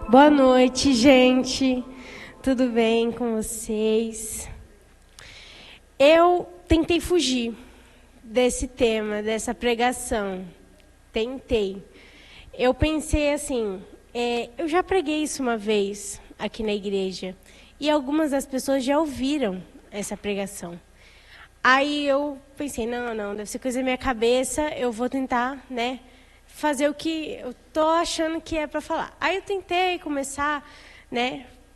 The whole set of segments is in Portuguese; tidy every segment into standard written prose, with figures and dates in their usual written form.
Boa noite, gente. Tudo bem com vocês? Eu tentei fugir desse tema, dessa pregação. Tentei. Eu pensei assim, eu já preguei isso uma vez aqui na igreja e algumas das pessoas já ouviram essa pregação. Aí eu pensei, não, deve ser coisa da minha cabeça, eu vou tentar, fazer o que eu tô achando que é para falar. Aí eu tentei começar,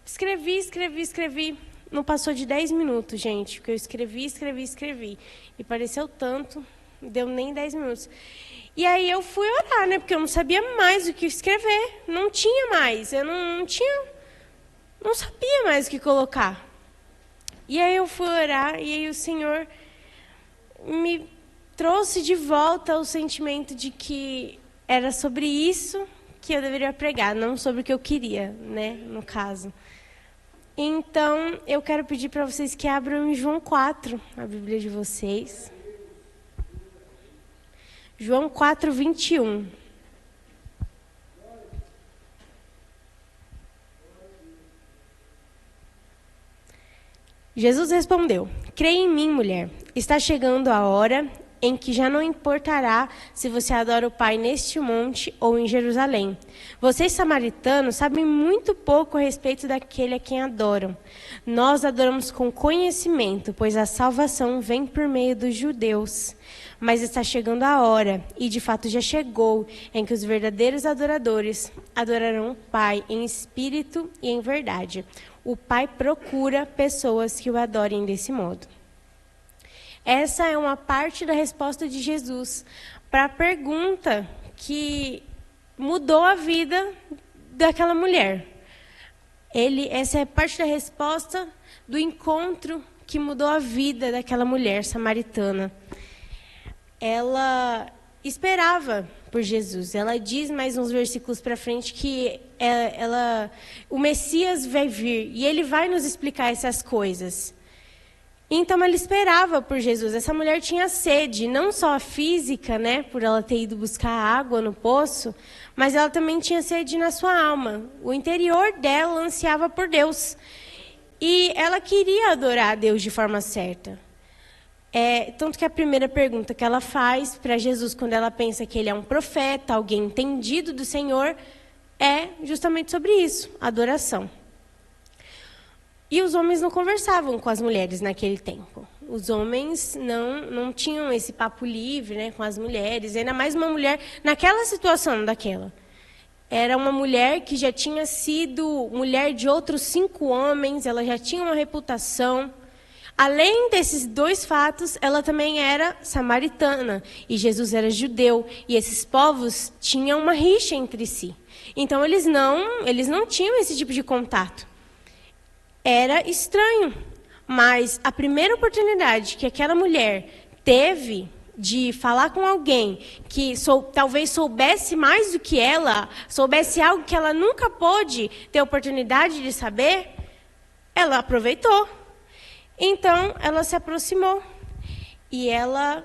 escrevi. Não passou de 10 minutos, gente, porque eu escrevi. E pareceu tanto, não deu nem 10 minutos. E aí eu fui orar, porque eu não sabia mais o que escrever. Não tinha mais, eu não sabia mais o que colocar. E aí eu fui orar e aí o Senhor me trouxe de volta o sentimento de que era sobre isso que eu deveria pregar, não sobre o que eu queria, no caso. Então, eu quero pedir para vocês que abram em João 4, a Bíblia de vocês. João 4, 21. Jesus respondeu: creia em mim, mulher. Está chegando a hora em que já não importará se você adora o Pai neste monte ou em Jerusalém. Vocês, samaritanos, sabem muito pouco a respeito daquele a quem adoram. Nós adoramos com conhecimento, pois a salvação vem por meio dos judeus. Mas está chegando a hora, e de fato já chegou, em que os verdadeiros adoradores adorarão o Pai em espírito e em verdade. O Pai procura pessoas que o adorem desse modo. Essa é uma parte da resposta de Jesus para a pergunta que mudou a vida daquela mulher. Essa é parte da resposta do encontro que mudou a vida daquela mulher samaritana. Ela esperava por Jesus. Ela diz mais uns versículos para frente que o Messias vai vir e ele vai nos explicar essas coisas. Então, ela esperava por Jesus. Essa mulher tinha sede, não só a física, por ela ter ido buscar água no poço, mas ela também tinha sede na sua alma. O interior dela ansiava por Deus. E ela queria adorar a Deus de forma certa. Tanto que a primeira pergunta que ela faz para Jesus, quando ela pensa que ele é um profeta, alguém entendido do Senhor, é justamente sobre isso, adoração. E os homens não conversavam com as mulheres naquele tempo. Os homens não tinham esse papo livre com as mulheres, ainda mais uma mulher naquela situação daquela. Era uma mulher que já tinha sido mulher de outros 5 homens, ela já tinha uma reputação. Além desses 2 fatos, ela também era samaritana, e Jesus era judeu, e esses povos tinham uma rixa entre si. Então, eles não tinham esse tipo de contato. Era estranho, mas a primeira oportunidade que aquela mulher teve de falar com alguém que talvez soubesse mais do que ela, soubesse algo que ela nunca pôde ter oportunidade de saber, ela aproveitou. Então, ela se aproximou e ela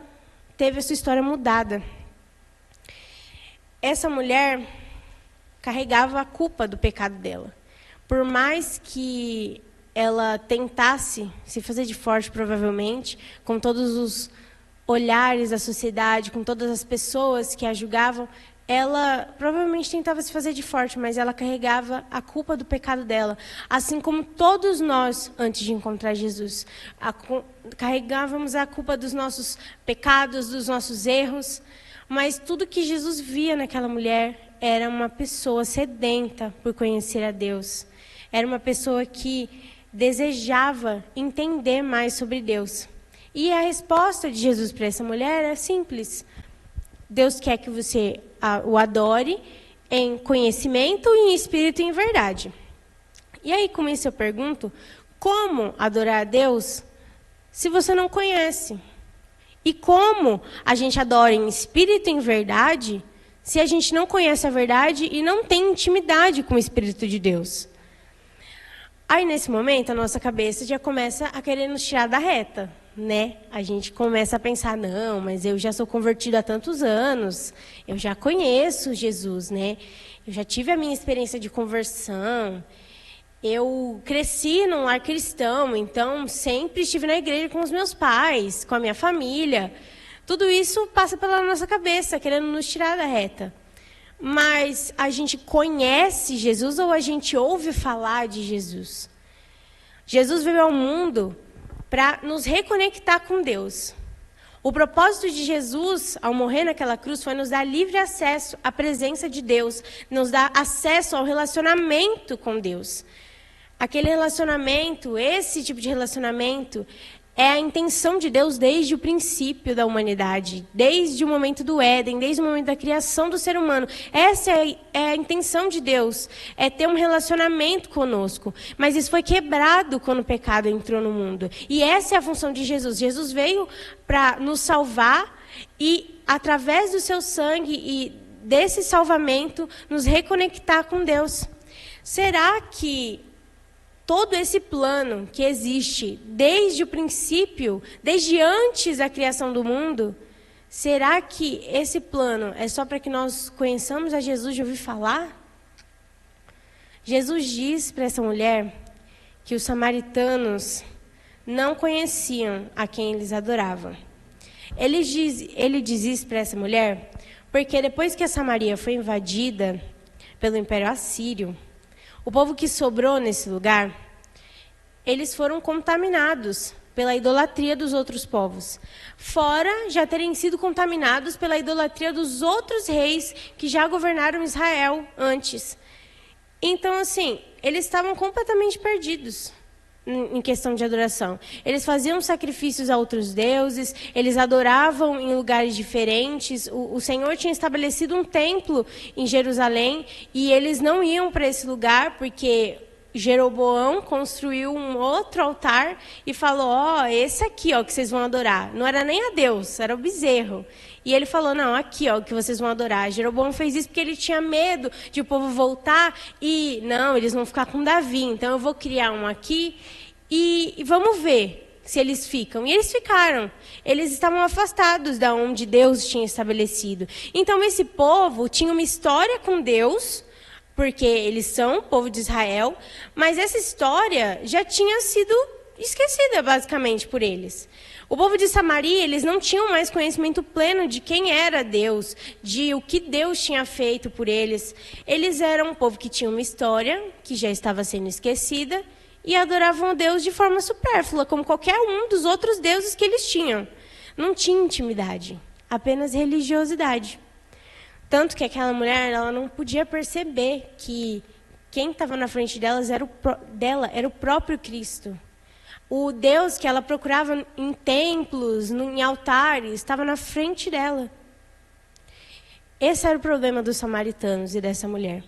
teve a sua história mudada. Essa mulher carregava a culpa do pecado dela. Por mais que ela tentasse se fazer de forte, provavelmente, com todos os olhares da sociedade, com todas as pessoas que a julgavam, ela provavelmente tentava se fazer de forte, mas ela carregava a culpa do pecado dela. Assim como todos nós, antes de encontrar Jesus, carregávamos a culpa dos nossos pecados, dos nossos erros. Mas tudo que Jesus via naquela mulher era uma pessoa sedenta por conhecer a Deus. Era uma pessoa que desejava entender mais sobre Deus. E a resposta de Jesus para essa mulher é simples. Deus quer que você o adore em conhecimento e em espírito e em verdade. E aí, com isso eu pergunto, como adorar a Deus se você não conhece? E como a gente adora em espírito e em verdade se a gente não conhece a verdade e não tem intimidade com o Espírito de Deus? Aí, nesse momento, a nossa cabeça já começa a querer nos tirar da reta, A gente começa a pensar, não, mas eu já sou convertido há tantos anos, eu já conheço Jesus, Eu já tive a minha experiência de conversão. Eu cresci num lar cristão, então sempre estive na igreja com os meus pais, com a minha família. Tudo isso passa pela nossa cabeça, querendo nos tirar da reta. Mas a gente conhece Jesus ou a gente ouve falar de Jesus? Jesus veio ao mundo para nos reconectar com Deus. O propósito de Jesus, ao morrer naquela cruz, foi nos dar livre acesso à presença de Deus, nos dar acesso ao relacionamento com Deus. Aquele relacionamento, esse tipo de relacionamento, é a intenção de Deus desde o princípio da humanidade, desde o momento do Éden, desde o momento da criação do ser humano. Essa é a intenção de Deus, é ter um relacionamento conosco. Mas isso foi quebrado quando o pecado entrou no mundo. E essa é a função de Jesus. Jesus veio para nos salvar e, através do seu sangue e desse salvamento, nos reconectar com Deus. Será que todo esse plano que existe desde o princípio, desde antes da criação do mundo, será que esse plano é só para que nós conheçamos a Jesus de ouvir falar? Jesus diz para essa mulher que os samaritanos não conheciam a quem eles adoravam. Ele diz isso para essa mulher porque depois que a Samaria foi invadida pelo Império Assírio, o povo que sobrou nesse lugar, eles foram contaminados pela idolatria dos outros povos. Fora já terem sido contaminados pela idolatria dos outros reis que já governaram Israel antes. Então, assim, eles estavam completamente perdidos em questão de adoração. Eles faziam sacrifícios a outros deuses, eles adoravam em lugares diferentes. O Senhor tinha estabelecido um templo em Jerusalém e eles não iam para esse lugar porque Jeroboão construiu um outro altar e falou, esse aqui, que vocês vão adorar. Não era nem a Deus, era o bezerro. E ele falou, não, aqui, que vocês vão adorar. Jeroboão fez isso porque ele tinha medo de o povo voltar e, não, eles vão ficar com Davi, então eu vou criar um aqui e vamos ver se eles ficam. E eles ficaram. Eles estavam afastados da onde Deus tinha estabelecido. Então, esse povo tinha uma história com Deus, porque eles são o povo de Israel, mas essa história já tinha sido esquecida, basicamente, por eles. O povo de Samaria, eles não tinham mais conhecimento pleno de quem era Deus, de o que Deus tinha feito por eles. Eles eram um povo que tinha uma história, que já estava sendo esquecida, e adoravam a Deus de forma supérflua, como qualquer um dos outros deuses que eles tinham. Não tinha intimidade, apenas religiosidade. Tanto que aquela mulher, ela não podia perceber que quem estava na frente delas era o próprio Cristo. O Deus que ela procurava em templos, em altares, estava na frente dela. Esse era o problema dos samaritanos e dessa mulher.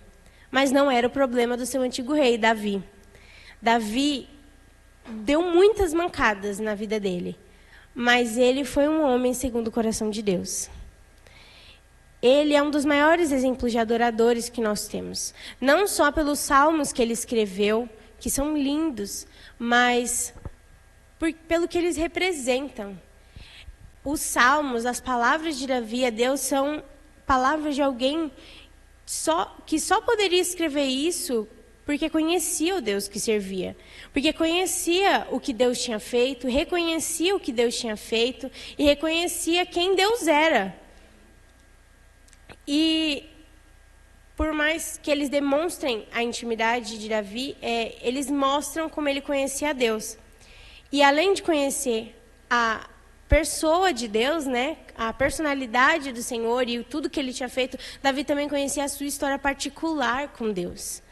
Mas não era o problema do seu antigo rei, Davi. Davi deu muitas mancadas na vida dele, mas ele foi um homem segundo o coração de Deus. Ele é um dos maiores exemplos de adoradores que nós temos. Não só pelos salmos que ele escreveu, que são lindos, mas pelo que eles representam. Os salmos, as palavras de Davi a Deus são palavras de alguém que só poderia escrever isso porque conhecia o Deus que servia. Porque conhecia o que Deus tinha feito, reconhecia o que Deus tinha feito e reconhecia quem Deus era. E por mais que eles demonstrem a intimidade de Davi, eles mostram como ele conhecia a Deus. E além de conhecer a pessoa de Deus, né, a personalidade do Senhor e tudo que ele tinha feito, Davi também conhecia a sua história particular com Deus.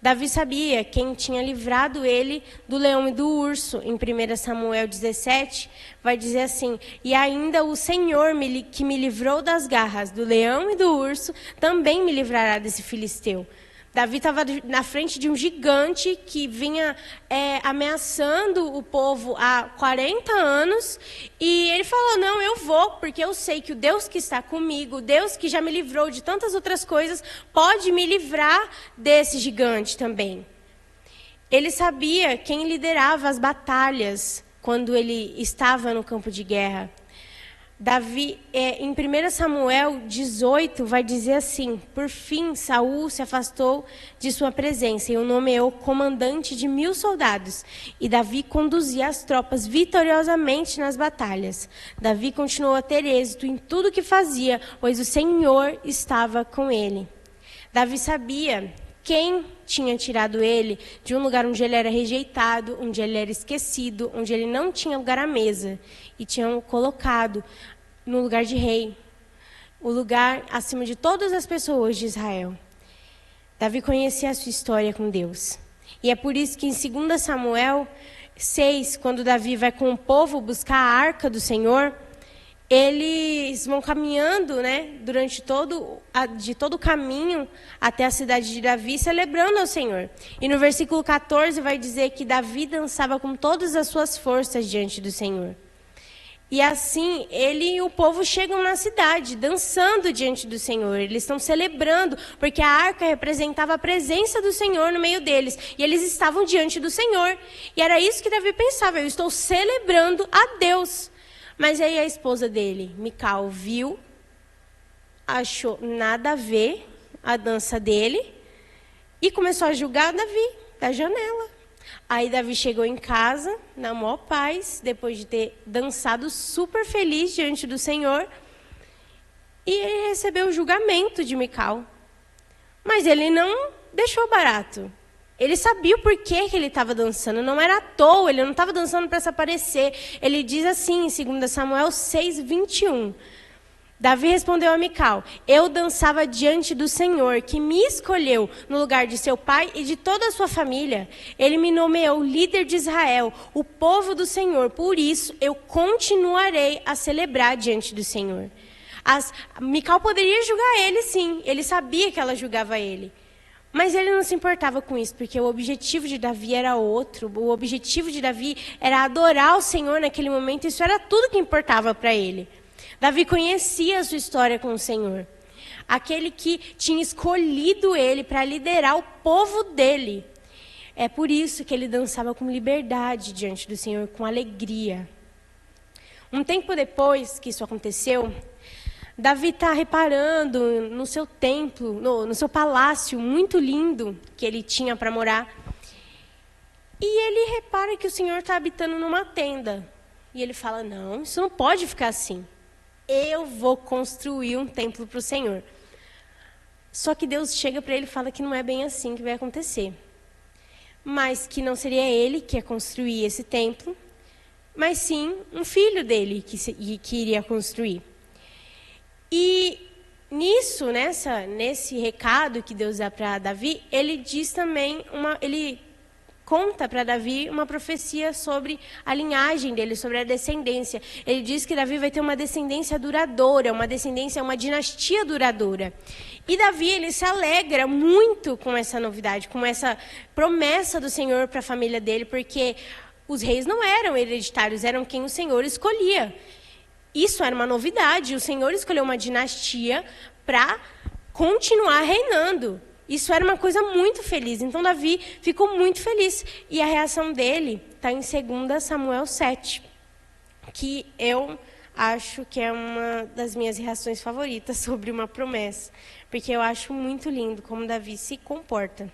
Davi sabia quem tinha livrado ele do leão e do urso. Em 1 Samuel 17, vai dizer assim, e ainda o Senhor que me livrou das garras do leão e do urso, também me livrará desse filisteu. Davi estava na frente de um gigante que vinha ameaçando o povo há 40 anos. E ele falou, não, eu vou, porque eu sei que o Deus que está comigo, o Deus que já me livrou de tantas outras coisas, pode me livrar desse gigante também. Ele sabia quem liderava as batalhas quando ele estava no campo de guerra. Davi, em 1 Samuel 18, vai dizer assim: por fim, Saul se afastou de sua presença e o nomeou comandante de 1000 soldados. E Davi conduzia as tropas vitoriosamente nas batalhas. Davi continuou a ter êxito em tudo que fazia, pois o Senhor estava com ele. Davi sabia quem tinha tirado ele de um lugar onde ele era rejeitado, onde ele era esquecido, onde ele não tinha lugar à mesa, e tinham colocado no lugar de rei, o lugar acima de todas as pessoas de Israel. Davi conhecia a sua história com Deus. E é por isso que em 2 Samuel 6, quando Davi vai com o povo buscar a arca do Senhor, eles vão caminhando, durante todo o caminho até a cidade de Davi, celebrando ao Senhor. E no versículo 14 vai dizer que Davi dançava com todas as suas forças diante do Senhor. E assim, ele e o povo chegam na cidade, dançando diante do Senhor. Eles estão celebrando, porque a arca representava a presença do Senhor no meio deles. E eles estavam diante do Senhor. E era isso que Davi pensava: eu estou celebrando a Deus. Mas aí a esposa dele, Mical, viu, achou nada a ver a dança dele e começou a julgar Davi da janela. Aí Davi chegou em casa, na maior paz, depois de ter dançado super feliz diante do Senhor, e ele recebeu o julgamento de Mical. Mas ele não deixou barato. Ele sabia o porquê que ele estava dançando, não era à toa, ele não estava dançando para se aparecer. Ele diz assim em 2 Samuel 6, 21. Davi respondeu a Mical: eu dançava diante do Senhor, que me escolheu no lugar de seu pai e de toda a sua família. Ele me nomeou líder de Israel, o povo do Senhor. Por isso, eu continuarei a celebrar diante do Senhor. Mical poderia julgar ele, sim. Ele sabia que ela julgava ele. Mas ele não se importava com isso, porque o objetivo de Davi era outro. O objetivo de Davi era adorar o Senhor naquele momento. Isso era tudo que importava para ele. Davi conhecia a sua história com o Senhor. Aquele que tinha escolhido ele para liderar o povo dele. É por isso que ele dançava com liberdade diante do Senhor, com alegria. Um tempo depois que isso aconteceu, Davi está reparando no seu templo, no seu palácio muito lindo que ele tinha para morar. E ele repara que o Senhor está habitando numa tenda. E ele fala: não, isso não pode ficar assim. Eu vou construir um templo para o Senhor. Só que Deus chega para ele e fala que não é bem assim que vai acontecer. Mas que não seria ele que ia construir esse templo, mas sim um filho dele que iria construir. E nisso, nesse recado que Deus dá para Davi, ele diz também ele conta para Davi uma profecia sobre a linhagem dele, sobre a descendência. Ele diz que Davi vai ter uma descendência duradoura, uma dinastia duradoura. E Davi, ele se alegra muito com essa novidade, com essa promessa do Senhor para a família dele, porque os reis não eram hereditários, eram quem o Senhor escolhia. Isso era uma novidade. O Senhor escolheu uma dinastia para continuar reinando. Isso era uma coisa muito feliz. Então, Davi ficou muito feliz. E a reação dele está em 2 Samuel 7, que eu acho que é uma das minhas reações favoritas sobre uma promessa. Porque eu acho muito lindo como Davi se comporta.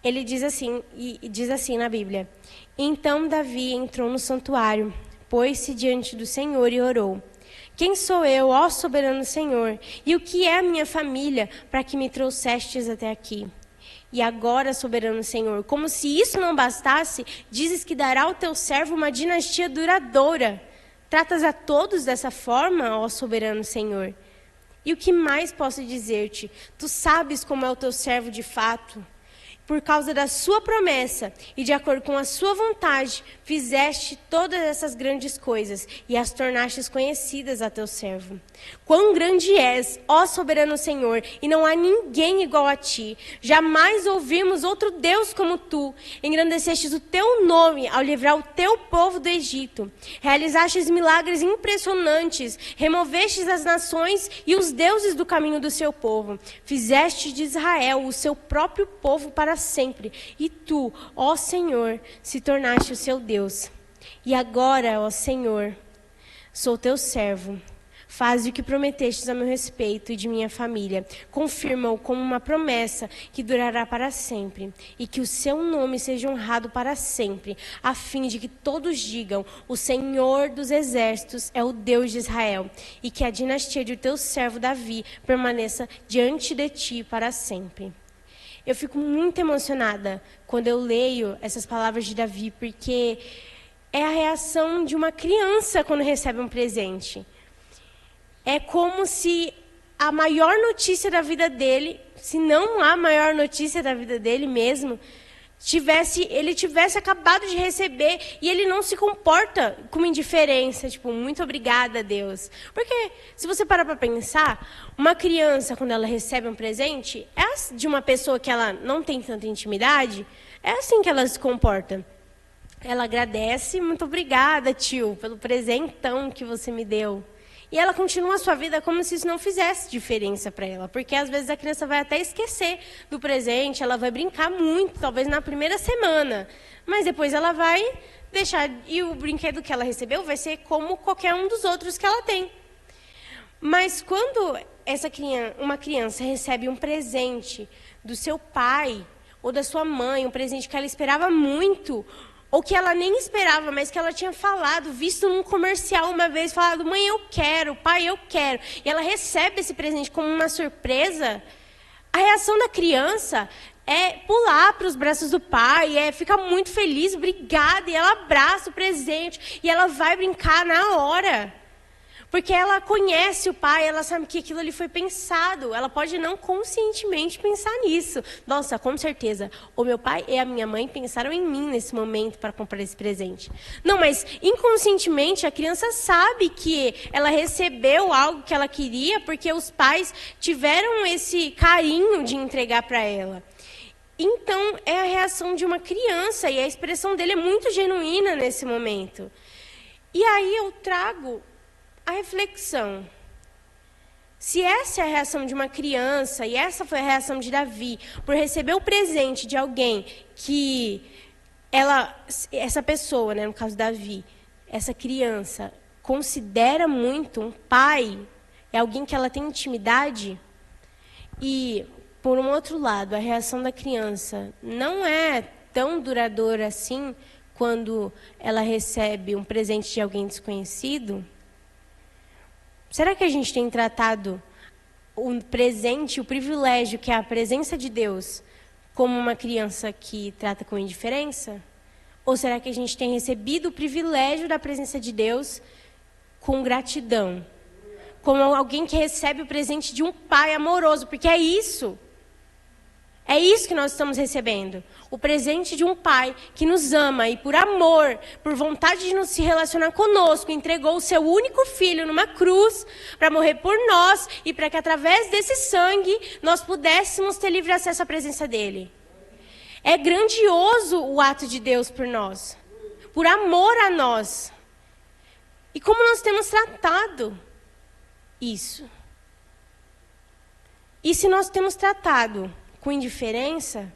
Ele diz assim na Bíblia: então Davi entrou no santuário, pôs-se diante do Senhor e orou: quem sou eu, ó soberano Senhor? E o que é a minha família para que me trouxestes até aqui? E agora, soberano Senhor, como se isso não bastasse, dizes que dará ao teu servo uma dinastia duradoura. Tratas a todos dessa forma, ó soberano Senhor? E o que mais posso dizer-te? Tu sabes como é o teu servo de fato. Por causa da sua promessa e de acordo com a sua vontade, fizeste todas essas grandes coisas e as tornastes conhecidas a teu servo. Quão grande és, ó soberano Senhor, e não há ninguém igual a ti. Jamais ouvimos outro Deus como tu. Engrandecestes o teu nome ao livrar o teu povo do Egito. Realizastes milagres impressionantes. Removestes as nações e os deuses do caminho do seu povo. Fizeste de Israel o seu próprio povo para sempre. E tu, ó Senhor, se tornaste o seu Deus. E agora, ó Senhor, Sou teu servo. Faze o que prometestes a meu respeito e de minha família. Confirma-o como uma promessa que durará para sempre. E que o seu nome seja honrado para sempre, a fim de que todos digam: o Senhor dos exércitos é o Deus de Israel. E que a dinastia de teu servo Davi permaneça diante de ti para sempre. Eu fico muito emocionada quando eu leio essas palavras de Davi, porque é a reação de uma criança quando recebe um presente. É como se a maior notícia da vida dele, se não a maior notícia da vida dele mesmo, ele tivesse acabado de receber e ele não se comporta com indiferença, tipo, muito obrigada, Deus. Porque, se você parar para pensar, uma criança, quando ela recebe um presente, é de uma pessoa que ela não tem tanta intimidade, é assim que ela se comporta. Ela agradece: muito obrigada, tio, pelo presentão que você me deu. E ela continua a sua vida como se isso não fizesse diferença para ela. Porque, às vezes, a criança vai até esquecer do presente, ela vai brincar muito, talvez na primeira semana. Mas depois ela vai deixar, e o brinquedo que ela recebeu vai ser como qualquer um dos outros que ela tem. Mas quando uma criança recebe um presente do seu pai ou da sua mãe, um presente que ela esperava muito, ou que ela nem esperava, mas que ela tinha visto num comercial uma vez, falado: mãe, eu quero, pai, eu quero. E ela recebe esse presente como uma surpresa. A reação da criança é pular para os braços do pai, é ficar muito feliz, obrigada, e ela abraça o presente, e ela vai brincar na hora. Porque ela conhece o pai, ela sabe que aquilo ali foi pensado. Ela pode não conscientemente pensar nisso. Nossa, com certeza, o meu pai e a minha mãe pensaram em mim nesse momento para comprar esse presente. Não, mas inconscientemente a criança sabe que ela recebeu algo que ela queria porque os pais tiveram esse carinho de entregar para ela. Então, é a reação de uma criança e a expressão dele é muito genuína nesse momento. E aí eu trago a reflexão. Se essa é a reação de uma criança, e essa foi a reação de Davi, por receber o presente de alguém que essa pessoa, né, no caso Davi, essa criança, considera muito um pai, é alguém que ela tem intimidade, e, por um outro lado, a reação da criança não é tão duradoura assim quando ela recebe um presente de alguém desconhecido. Será que a gente tem tratado o presente, o privilégio, que é a presença de Deus, como uma criança que trata com indiferença? Ou será que a gente tem recebido o privilégio da presença de Deus com gratidão? Como alguém que recebe o presente de um pai amoroso, porque é isso. É isso que nós estamos recebendo. O presente de um pai que nos ama e, por amor, por vontade de se relacionar conosco, entregou o seu único filho numa cruz para morrer por nós e para que, através desse sangue, nós pudéssemos ter livre acesso à presença dele. É grandioso o ato de Deus por nós, por amor a nós. E como nós temos tratado isso? E se nós temos tratado com indiferença,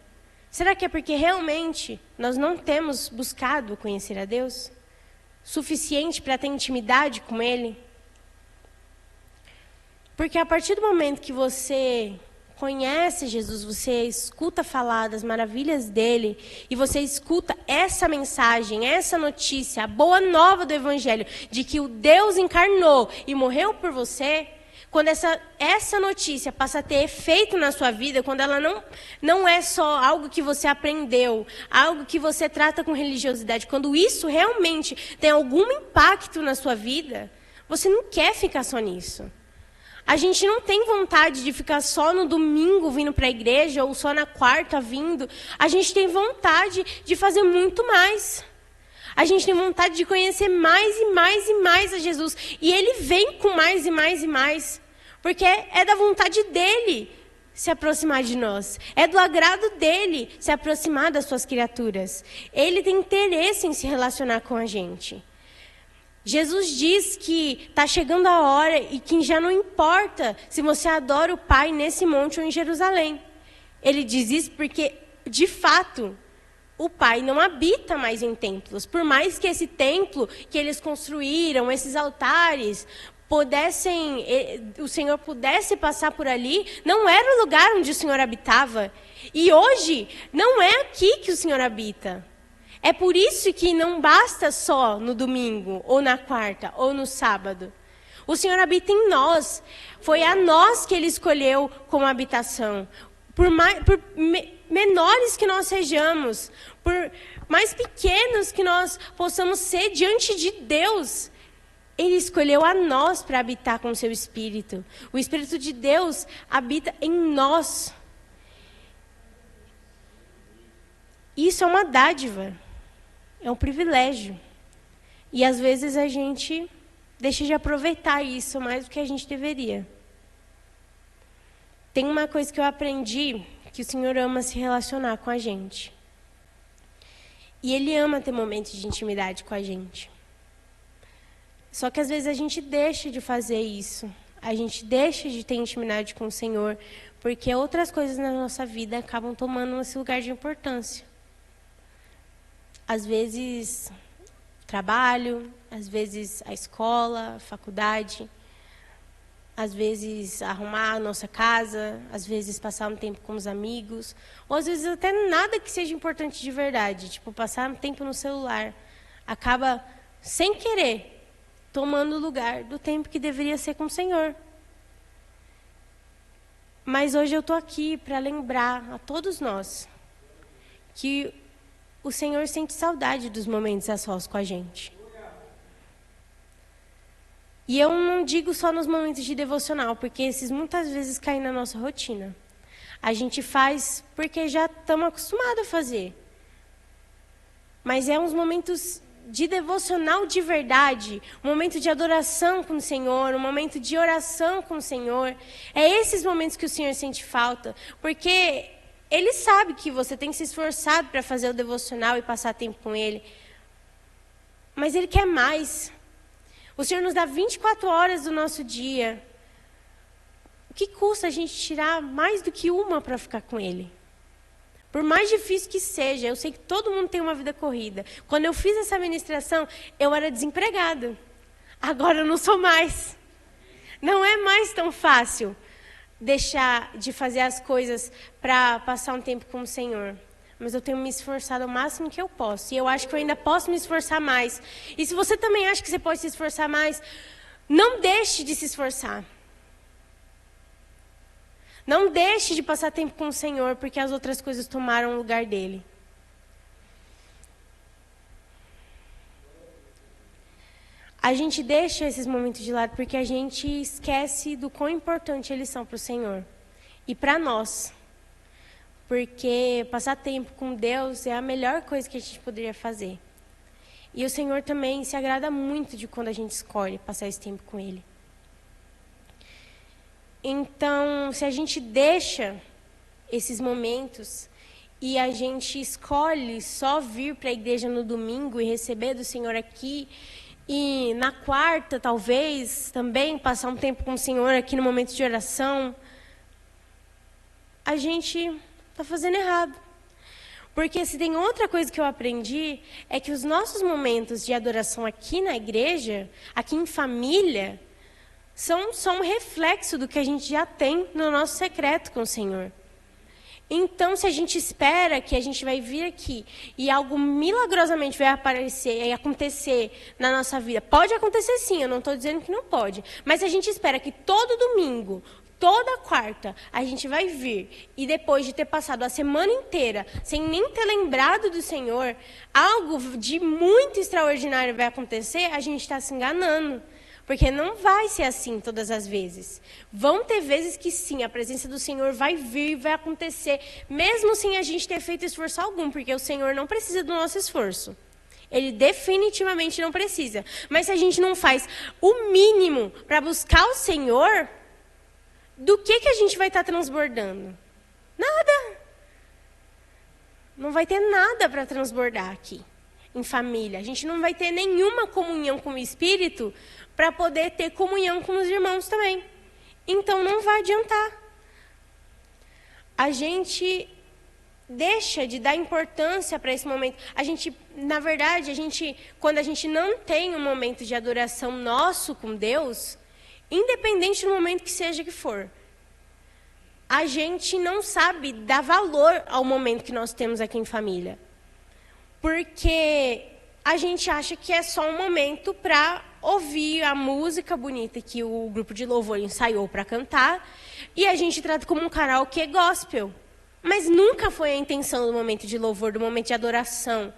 será que é porque realmente nós não temos buscado conhecer a Deus? Suficiente para ter intimidade com Ele? Porque a partir do momento que você conhece Jesus, você escuta falar das maravilhas dele, e você escuta essa mensagem, essa notícia, a boa nova do Evangelho, de que o Deus encarnou e morreu por você, quando essa notícia passa a ter efeito na sua vida, quando ela não é só algo que você aprendeu, algo que você trata com religiosidade, quando isso realmente tem algum impacto na sua vida, você não quer ficar só nisso. A gente não tem vontade de ficar só no domingo vindo para a igreja, ou só na quarta vindo. A gente tem vontade de fazer muito mais. A gente tem vontade de conhecer mais e mais e mais a Jesus. E Ele vem com mais e mais e mais. Porque é da vontade dEle se aproximar de nós. É do agrado dEle se aproximar das suas criaturas. Ele tem interesse em se relacionar com a gente. Jesus diz que está chegando a hora e que já não importa se você adora o Pai nesse monte ou em Jerusalém. Ele diz isso porque, de fato, o Pai não habita mais em templos. Por mais que esse templo que eles construíram, esses altares, o Senhor pudesse passar por ali, não era o lugar onde o Senhor habitava. E hoje, não é aqui que o Senhor habita. É por isso que não basta só no domingo, ou na quarta, ou no sábado. O Senhor habita em nós. Foi a nós que Ele escolheu como habitação. Por menores que nós sejamos, por mais pequenos que nós possamos ser diante de Deus, Ele escolheu a nós para habitar com o seu Espírito. O Espírito de Deus habita em nós. Isso é uma dádiva, é um privilégio. E às vezes a gente deixa de aproveitar isso mais do que a gente deveria. Tem uma coisa que eu aprendi, que o Senhor ama se relacionar com a gente. E Ele ama ter momentos de intimidade com a gente. Só que às vezes a gente deixa de fazer isso. A gente deixa de ter intimidade com o Senhor, porque outras coisas na nossa vida acabam tomando esse lugar de importância. Às vezes, trabalho, às vezes a escola, a faculdade, às vezes arrumar a nossa casa, às vezes passar um tempo com os amigos, ou às vezes até nada que seja importante de verdade, tipo passar um tempo no celular, acaba, sem querer, tomando o lugar do tempo que deveria ser com o Senhor. Mas hoje eu estou aqui para lembrar a todos nós que o Senhor sente saudade dos momentos a sós com a gente. E eu não digo só nos momentos de devocional, porque esses muitas vezes caem na nossa rotina. A gente faz porque já estamos acostumados a fazer. Mas é uns momentos de devocional de verdade, um momento de adoração com o Senhor, um momento de oração com o Senhor. É esses momentos que o Senhor sente falta, porque Ele sabe que você tem se esforçado para fazer o devocional e passar tempo com Ele. Mas Ele quer mais. O Senhor nos dá 24 horas do nosso dia. O que custa a gente tirar mais do que uma para ficar com Ele? Por mais difícil que seja, eu sei que todo mundo tem uma vida corrida. Quando eu fiz essa ministração, eu era desempregada. Agora eu não sou mais. Não é mais tão fácil deixar de fazer as coisas para passar um tempo com o Senhor. Mas eu tenho me esforçado ao máximo que eu posso. E eu acho que eu ainda posso me esforçar mais. E se você também acha que você pode se esforçar mais, não deixe de se esforçar. Não deixe de passar tempo com o Senhor, porque as outras coisas tomaram o lugar dele. A gente deixa esses momentos de lado porque a gente esquece do quão importante eles são para o Senhor. E para nós. Porque passar tempo com Deus é a melhor coisa que a gente poderia fazer. E o Senhor também se agrada muito de quando a gente escolhe passar esse tempo com Ele. Então, se a gente deixa esses momentos e a gente escolhe só vir para a igreja no domingo e receber do Senhor aqui, e na quarta, talvez, também passar um tempo com o Senhor aqui no momento de oração, a gente está fazendo errado. Porque se tem outra coisa que eu aprendi, é que os nossos momentos de adoração aqui na igreja, aqui em família, são só um reflexo do que a gente já tem no nosso secreto com o Senhor. Então, se a gente espera que a gente vai vir aqui e algo milagrosamente vai aparecer e acontecer na nossa vida, pode acontecer sim, eu não estou dizendo que não pode, mas se a gente espera que todo domingo, toda quarta, a gente vai vir e depois de ter passado a semana inteira sem nem ter lembrado do Senhor, algo de muito extraordinário vai acontecer, a gente está se enganando. Porque não vai ser assim todas as vezes. Vão ter vezes que sim, a presença do Senhor vai vir, vai acontecer, mesmo sem a gente ter feito esforço algum, porque o Senhor não precisa do nosso esforço. Ele definitivamente não precisa. Mas se a gente não faz o mínimo para buscar o Senhor, do que a gente vai estar transbordando? Nada. Não vai ter nada para transbordar aqui, em família. A gente não vai ter nenhuma comunhão com o Espírito para poder ter comunhão com os irmãos também. Então, não vai adiantar. A gente deixa de dar importância para esse momento. Na verdade, quando a gente não tem um momento de adoração nosso com Deus, independente do momento que seja que for, a gente não sabe dar valor ao momento que nós temos aqui em família. Porque a gente acha que é só um momento para ouvir a música bonita que o grupo de louvor ensaiou para cantar, e a gente trata como um karaokê gospel. Mas nunca foi a intenção do momento de louvor, do momento de adoração.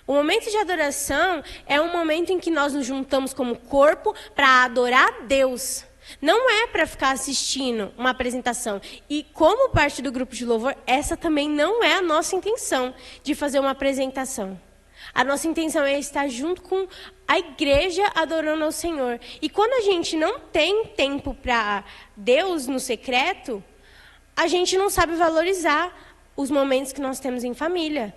O momento de adoração é um momento em que nós nos juntamos como corpo para adorar a Deus. Não é para ficar assistindo uma apresentação. E como parte do grupo de louvor, essa também não é a nossa intenção de fazer uma apresentação. A nossa intenção é estar junto com a igreja adorando ao Senhor. E quando a gente não tem tempo para Deus no secreto, a gente não sabe valorizar os momentos que nós temos em família.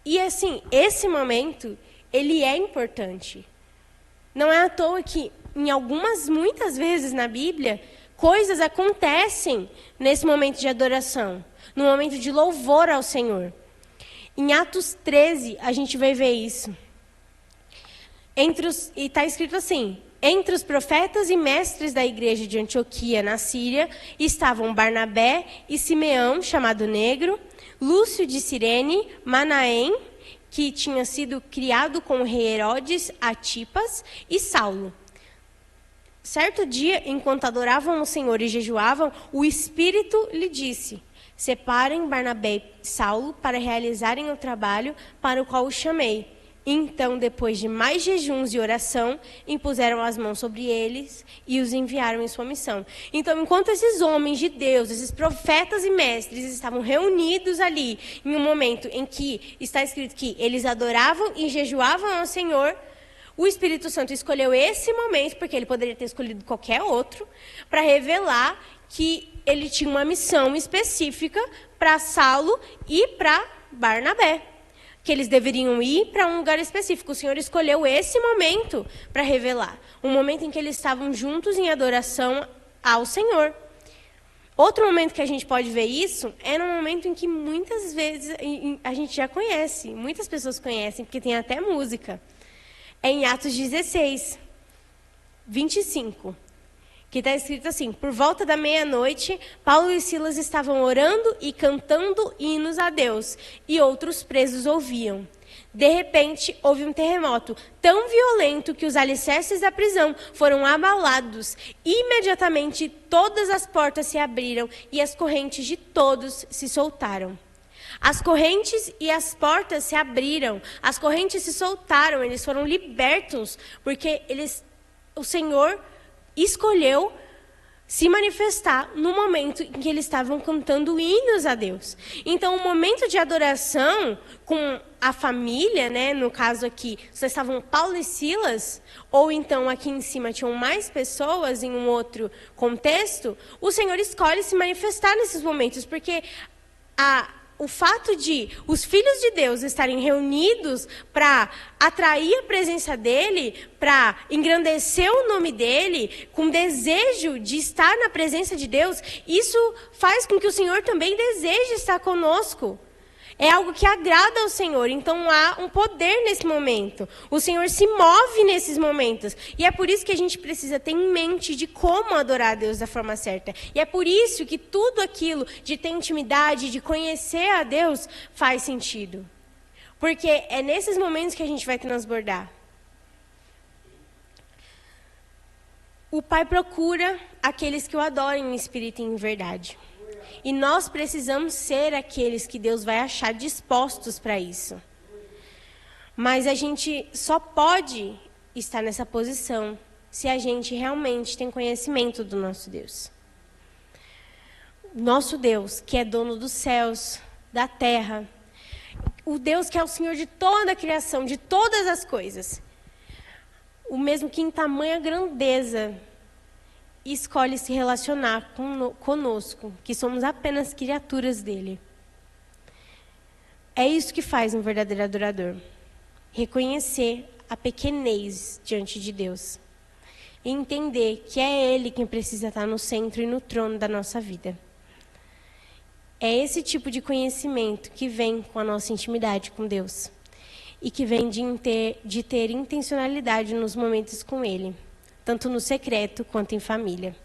E assim, esse momento, ele é importante. Não é à toa que, muitas vezes na Bíblia, coisas acontecem nesse momento de adoração, no momento de louvor ao Senhor. Em Atos 13, a gente vai ver isso. E está escrito assim: entre os profetas e mestres da igreja de Antioquia, na Síria, estavam Barnabé e Simeão, chamado Negro, Lúcio de Cirene, Manaém, que tinha sido criado com o rei Herodes Antipas, e Saulo. Certo dia, enquanto adoravam o Senhor e jejuavam, o Espírito lhe disse: separem Barnabé e Saulo para realizarem o trabalho para o qual os chamei. Então, depois de mais jejuns e oração, impuseram as mãos sobre eles e os enviaram em sua missão. Então, enquanto esses homens de Deus, esses profetas e mestres estavam reunidos ali, em um momento em que está escrito que eles adoravam e jejuavam ao Senhor, o Espírito Santo escolheu esse momento, porque ele poderia ter escolhido qualquer outro, para revelar que ele tinha uma missão específica para Saulo e para Barnabé. Que eles deveriam ir para um lugar específico. O Senhor escolheu esse momento para revelar. Um momento em que eles estavam juntos em adoração ao Senhor. Outro momento que a gente pode ver isso é no momento em que muitas vezes a gente já conhece, muitas pessoas conhecem, porque tem até música. É em Atos 16, 25. Que está escrito assim: por volta da meia-noite, Paulo e Silas estavam orando e cantando hinos a Deus, e outros presos ouviam. De repente, houve um terremoto tão violento que os alicerces da prisão foram abalados. Imediatamente, todas as portas se abriram e as correntes de todos se soltaram. As correntes e as portas se abriram, as correntes se soltaram, eles foram libertos, porque o Senhor escolheu se manifestar no momento em que eles estavam cantando hinos a Deus. Então, o momento de adoração com a família, né, no caso aqui, só estavam Paulo e Silas, ou então aqui em cima tinham mais pessoas em um outro contexto, o Senhor escolhe se manifestar nesses momentos, porque o fato de os filhos de Deus estarem reunidos para atrair a presença dele, para engrandecer o nome dele, com desejo de estar na presença de Deus, isso faz com que o Senhor também deseje estar conosco. É algo que agrada ao Senhor, então há um poder nesse momento. O Senhor se move nesses momentos. E é por isso que a gente precisa ter em mente de como adorar a Deus da forma certa. E é por isso que tudo aquilo de ter intimidade, de conhecer a Deus, faz sentido. Porque é nesses momentos que a gente vai transbordar. O Pai procura aqueles que o adorem em espírito e em verdade. E nós precisamos ser aqueles que Deus vai achar dispostos para isso. Mas a gente só pode estar nessa posição se a gente realmente tem conhecimento do nosso Deus. Nosso Deus, que é dono dos céus, da terra. O Deus que é o Senhor de toda a criação, de todas as coisas. O mesmo que em tamanha grandeza escolhe se relacionar conosco, que somos apenas criaturas dele. É isso que faz um verdadeiro adorador. Reconhecer a pequenez diante de Deus. E entender que é ele quem precisa estar no centro e no trono da nossa vida. É esse tipo de conhecimento que vem com a nossa intimidade com Deus e que vem de ter intencionalidade nos momentos com Ele, tanto no secreto quanto em família.